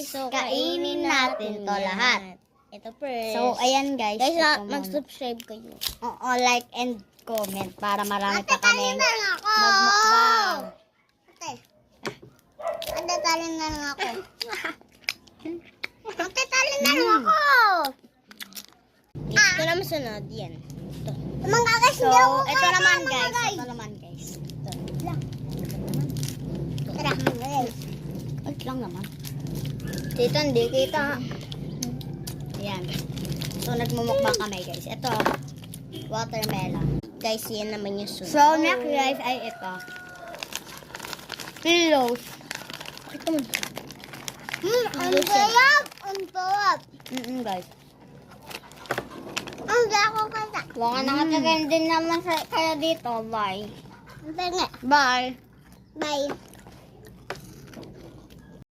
So, kainin natin to lahat. Ito first. So, ayan guys. Guys, ito muna. mag-subscribe kayo. Oo, like and comment para marami pa kami na lang ako. magmukbang. Ate, talin na lang ako. Ate, talin na lang ako. Ito naman sunod. Yan. Ito. Mga guys, So, ito naman guys. Ito naman guys. Tara, guys. Wait lang naman. Dito, hindi kita. Ayan. So, nagmumukbang kami guys. Ito, watermelon. Guys, yan naman yung sunod. So, next guys ay ito. Pillows. Ito mo. Ang sarap! Ang sarap! Guys. Ang dako kata. Baka nakatagan din naman kaya dito. Bye. Ang penge. Bye. Bye.